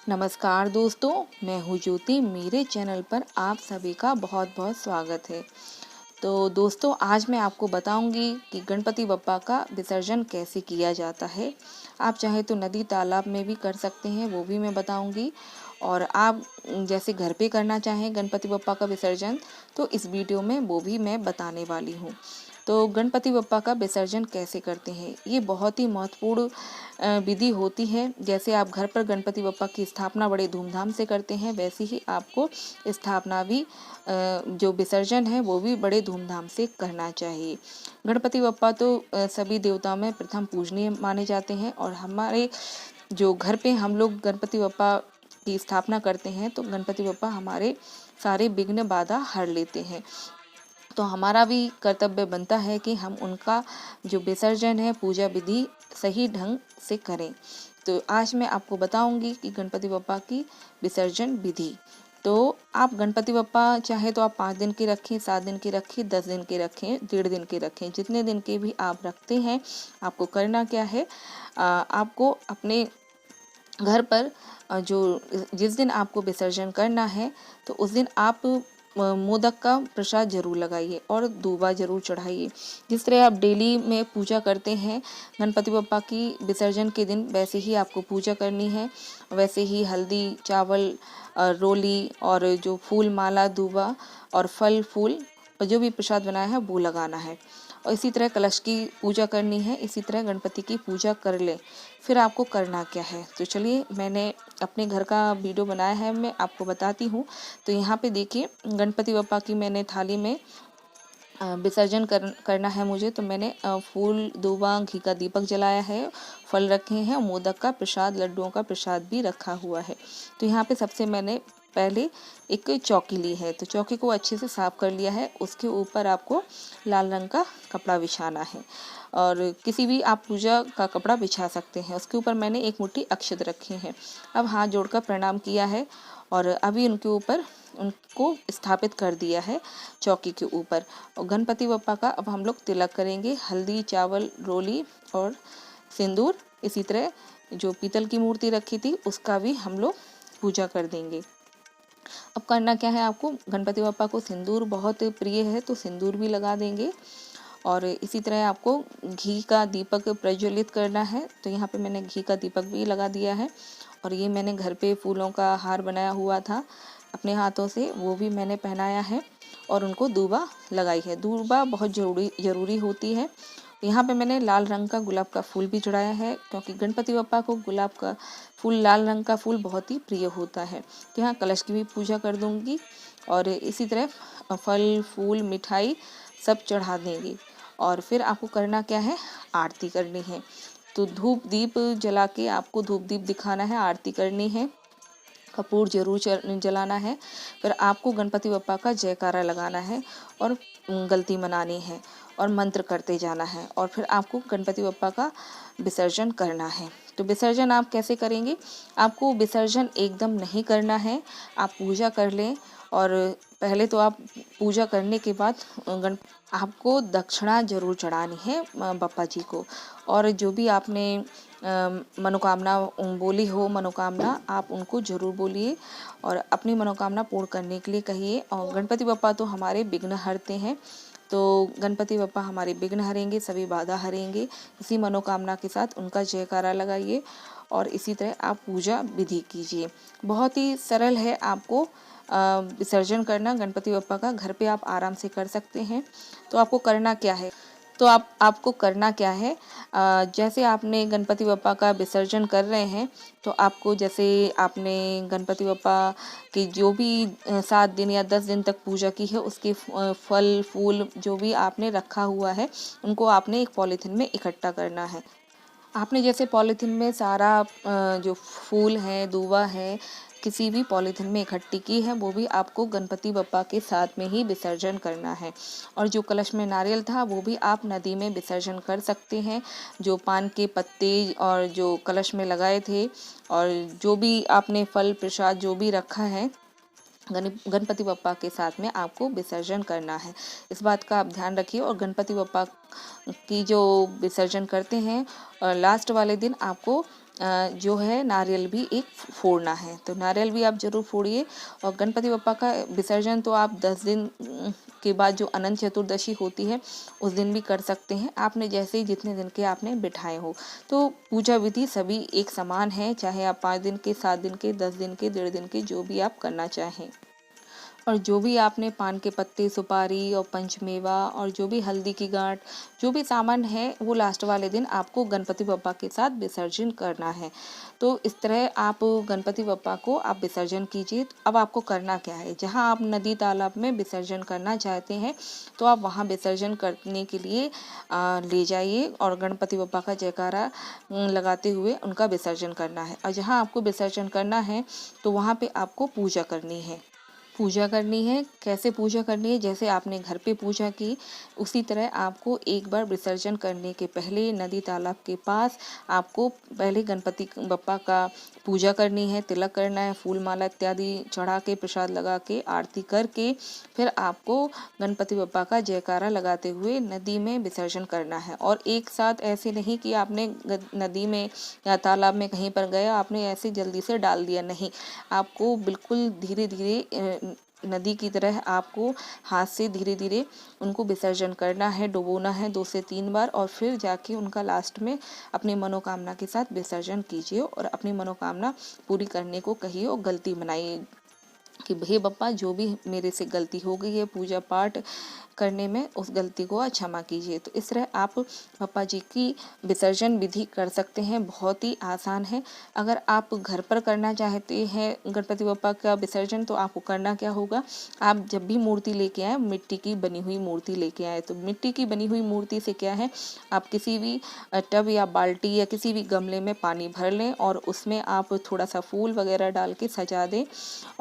नमस्कार दोस्तों, मैं हूँ ज्योति। मेरे चैनल पर आप सभी का बहुत बहुत स्वागत है। तो दोस्तों, आज मैं आपको बताऊंगी कि गणपति बप्पा का विसर्जन कैसे किया जाता है। आप चाहे तो नदी तालाब में भी कर सकते हैं, वो भी मैं बताऊंगी। और आप जैसे घर पे करना चाहें गणपति बप्पा का विसर्जन, तो इस वीडियो में वो भी मैं बताने वाली हूँ। तो गणपति बप्पा का विसर्जन कैसे करते हैं, ये बहुत ही महत्वपूर्ण विधि होती है। जैसे आप घर पर गणपति बप्पा की स्थापना बड़े धूमधाम से करते हैं, वैसे ही आपको स्थापना भी जो विसर्जन है वो भी बड़े धूमधाम से करना चाहिए। गणपति बप्पा तो सभी देवताओं में प्रथम पूजनीय माने जाते हैं। और हमारे जो घर पे हम लोग गणपति बप्पा की स्थापना करते हैं, तो गणपति बप्पा हमारे सारे विघ्न बाधा हर लेते हैं। तो हमारा भी कर्तव्य बनता है कि हम उनका जो विसर्जन है, पूजा विधि सही ढंग से करें। तो आज मैं आपको बताऊंगी कि गणपति बप्पा की विसर्जन विधि। तो आप गणपति बप्पा चाहे तो आप 5 दिन के रखें, 7 दिन के रखें, 10 दिन के रखें, 1.5 दिन के रखें, जितने दिन के भी आप रखते हैं। आपको करना क्या है, आपको अपने घर पर जो जिस दिन आपको विसर्जन करना है, तो उस दिन आप मोदक का प्रसाद जरूर लगाइए और दूबा जरूर चढ़ाइए। जिस तरह आप डेली में पूजा करते हैं गणपति बप्पा की विसर्जन के दिन, वैसे ही आपको पूजा करनी है। वैसे ही हल्दी, चावल, रोली और जो फूल माला, दूबा और फल फूल और जो भी प्रसाद बनाया है वो लगाना है। और इसी तरह कलश की पूजा करनी है। इसी तरह गणपति की पूजा कर ले। फिर आपको करना क्या है, तो चलिए मैंने अपने घर का वीडियो बनाया है, मैं आपको बताती हूँ। तो यहाँ पे देखिए, गणपति बप्पा की मैंने थाली में विसर्जन करना है मुझे। तो मैंने फूल, दूबा, घी का दीपक जलाया है, फल रखे हैं, मोदक का प्रसाद, लड्डुओं का प्रसाद भी रखा हुआ है। तो यहाँ पे सबसे मैंने पहले एक चौकी ली है। तो चौकी को अच्छे से साफ कर लिया है। उसके ऊपर आपको लाल रंग का कपड़ा बिछाना है, और किसी भी आप पूजा का कपड़ा बिछा सकते हैं। उसके ऊपर मैंने एक मुट्ठी अक्षत रखे हैं। अब हाथ जोड़कर प्रणाम किया है और अभी उनके ऊपर उनको स्थापित कर दिया है चौकी के ऊपर। और गणपति बप्पा का अब हम लोग तिलक करेंगे। हल्दी, चावल, रोली और सिंदूर। इसी तरह जो पीतल की मूर्ति रखी थी उसका भी हम लोग पूजा कर देंगे। अब करना क्या है, आपको गणपति बप्पा को सिंदूर बहुत प्रिय है, तो सिंदूर भी लगा देंगे। और इसी तरह आपको घी का दीपक प्रज्वलित करना है। तो यहाँ पे मैंने घी का दीपक भी लगा दिया है। और ये मैंने घर पे फूलों का हार बनाया हुआ था अपने हाथों से, वो भी मैंने पहनाया है और उनको दूबा लगाई है। दूबा बहुत ज़रूरी होती है। यहाँ पे मैंने लाल रंग का गुलाब का फूल भी चढ़ाया है, क्योंकि गणपति बप्पा को गुलाब का फूल, लाल रंग का फूल बहुत ही प्रिय होता है। तो यहाँ कलश की भी पूजा कर दूंगी। और इसी तरह फल, फूल, मिठाई सब चढ़ा देंगे। और फिर आपको करना क्या है, आरती करनी है। तो धूप दीप जला के आपको धूप दीप दिखाना है, आरती करनी है, कपूर जरूर जलाना है। फिर आपको गणपति बप्पा का जयकारा लगाना है और गलती मनानी है और मंत्र करते जाना है। और फिर आपको गणपति बप्पा का विसर्जन करना है। तो विसर्जन आप कैसे करेंगे, आपको विसर्जन एकदम नहीं करना है। आप पूजा कर लें, और पहले तो आप पूजा करने के बाद आपको दक्षिणा जरूर चढ़ानी है बप्पा जी को। और जो भी आपने मनोकामना बोली हो, मनोकामना आप उनको जरूर बोलिए और अपनी मनोकामना पूर्ण करने के लिए कहिए। और गणपति बप्पा तो हमारे विघ्न हरते हैं, तो गणपति बप्पा हमारे विघ्न हरेंगे, सभी बाधा हरेंगे। इसी मनोकामना के साथ उनका जयकारा लगाइए और इसी तरह आप पूजा विधि कीजिए। बहुत ही सरल है आपको विसर्जन करना गणपति बप्पा का। घर पे आप आराम से कर सकते हैं। तो आपको करना क्या है, तो आपको करना क्या है, जैसे आपने गणपति बप्पा का विसर्जन कर रहे हैं, तो आपको जैसे आपने गणपति बप्पा की जो भी 7 दिन या 10 दिन तक पूजा की है, उसके फल फूल जो भी आपने रखा हुआ है, उनको आपने एक पॉलीथिन में इकट्ठा करना है। आपने जैसे पॉलीथिन में सारा जो फूल है, दूबा है, किसी भी पॉलीथिन में इकट्ठी की है, वो भी आपको गणपति बप्पा के साथ में ही विसर्जन करना है। और जो कलश में नारियल था वो भी आप नदी में विसर्जन कर सकते हैं। जो पान के पत्ते और जो कलश में लगाए थे, और जो भी आपने फल प्रसाद जो भी रखा है, गणपति बप्पा के साथ में आपको विसर्जन करना है। इस बात का आप ध्यान रखिए। और गणपति बप्पा की जो विसर्जन करते हैं, लास्ट वाले दिन आपको जो है नारियल भी एक फोड़ना है। तो नारियल भी आप ज़रूर फोड़िए। और गणपति बप्पा का विसर्जन तो आप 10 दिन के बाद जो अनंत चतुर्दशी होती है उस दिन भी कर सकते हैं, आपने जैसे ही जितने दिन के आपने बिठाए हो। तो पूजा विधि सभी एक समान है, चाहे आप 5 दिन के, 7 दिन के, 10 दिन के, 1.5 दिन के, जो भी आप करना चाहें। और जो भी आपने पान के पत्ते, सुपारी और पंचमेवा और जो भी हल्दी की गांठ, जो भी सामान है वो लास्ट वाले दिन आपको गणपति बप्पा के साथ विसर्जन करना है। तो इस तरह आप गणपति बप्पा को आप विसर्जन कीजिए। अब आपको करना क्या है, जहां आप नदी तालाब में विसर्जन करना चाहते हैं तो आप वहां विसर्जन करने के लिए ले जाइए और गणपति बप्पा का जयकारा लगाते हुए उनका विसर्जन करना है। और जहाँ आपको विसर्जन करना है तो वहाँ पे आपको पूजा करनी है। पूजा करनी है, कैसे पूजा करनी है, जैसे आपने घर पे पूजा की उसी तरह आपको एक बार विसर्जन करने के पहले नदी तालाब के पास आपको पहले गणपति बप्पा का पूजा करनी है, तिलक करना है, फूल माला इत्यादि चढ़ा के, प्रसाद लगा के, आरती करके फिर आपको गणपति बप्पा का जयकारा लगाते हुए नदी में विसर्जन करना है। और एक साथ ऐसे नहीं कि आपने नदी में या तालाब में कहीं पर गया आपने ऐसे जल्दी से डाल दिया, नहीं, आपको बिल्कुल धीरे धीरे नदी की तरह आपको हाथ से धीरे धीरे उनको विसर्जन करना है, डुबोना है 2 से 3 बार और फिर जाके उनका लास्ट में अपनी मनोकामना के साथ विसर्जन कीजिए और अपनी मनोकामना पूरी करने को कहिए और गलती मनाइए कि हे बप्पा, जो भी मेरे से गलती हो गई है पूजा पाठ करने में उस गलती को क्षमा कीजिए। तो इस तरह आप बप्पा जी की विसर्जन विधि कर सकते हैं, बहुत ही आसान है। अगर आप घर पर करना चाहते हैं गणपति बप्पा का विसर्जन तो आपको करना क्या होगा, आप जब भी मूर्ति लेके आए मिट्टी की बनी हुई मूर्ति लेके आए। तो मिट्टी की बनी हुई मूर्ति से क्या है, आप किसी भी टब या बाल्टी या किसी भी गमले में पानी भर लें और उसमें आप थोड़ा सा फूल वगैरह डाल के सजा दें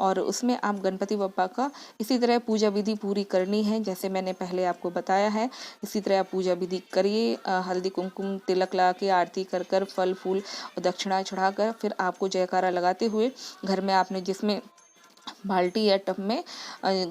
और उसमें आप गणपति बप्पा का इसी तरह पूजा विधि पूरी करनी है जैसे मैंने पहले आपको बताया है। इसी तरह आप पूजा विधि करिए, हल्दी कुमकुम तिलक लगा के आरती कर कर फल फूल और दक्षिणा चढ़ाकर फिर आपको जयकारा लगाते हुए घर में आपने जिसमें बाल्टी या टब में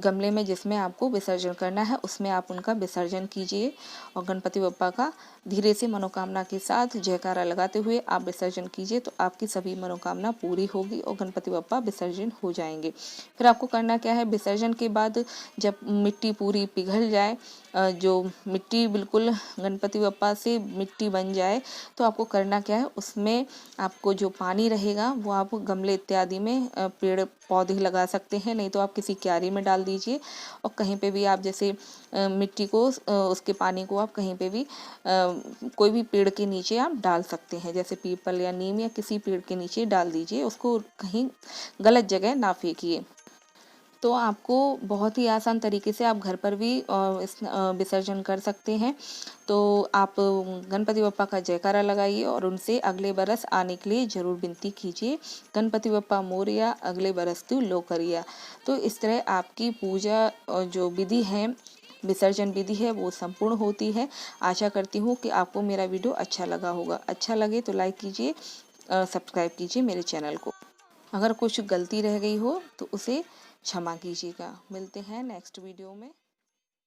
गमले में जिसमें आपको विसर्जन करना है उसमें आप उनका विसर्जन कीजिए और गणपति बप्पा का धीरे से मनोकामना के साथ जयकारा लगाते हुए आप विसर्जन कीजिए। तो आपकी सभी मनोकामना पूरी होगी और गणपति बप्पा विसर्जन हो जाएंगे। फिर आपको करना क्या है, विसर्जन के बाद जब मिट्टी पूरी पिघल जाए, जो मिट्टी बिल्कुल गणपति बप्पा से मिट्टी बन जाए तो आपको करना क्या है, उसमें आपको जो पानी रहेगा वो आप गमले इत्यादि में पेड़ पौधे लगा सकते हैं, नहीं तो आप किसी क्यारी में डाल दीजिए और कहीं पे भी आप जैसे मिट्टी को उसके पानी को आप कहीं पे भी कोई भी पेड़ के नीचे आप डाल सकते हैं, जैसे पीपल या नीम या किसी पेड़ के नीचे डाल दीजिए, उसको कहीं गलत जगह ना फेंकिए। तो आपको बहुत ही आसान तरीके से आप घर पर भी इस विसर्जन कर सकते हैं। तो आप गणपति बप्पा का जयकारा लगाइए और उनसे अगले बरस आने के लिए ज़रूर विनती कीजिए, गणपति बप्पा मोरया अगले बरस तू लो करिया। तो इस तरह आपकी पूजा जो विधि है, विसर्जन विधि है, वो संपूर्ण होती है। आशा करती हूँ कि आपको मेरा वीडियो अच्छा लगा होगा। अच्छा लगे तो लाइक कीजिए, सब्सक्राइब कीजिए मेरे चैनल को। अगर कुछ गलती रह गई हो तो उसे क्षमा कीजिएगा। मिलते हैं नेक्स्ट वीडियो में।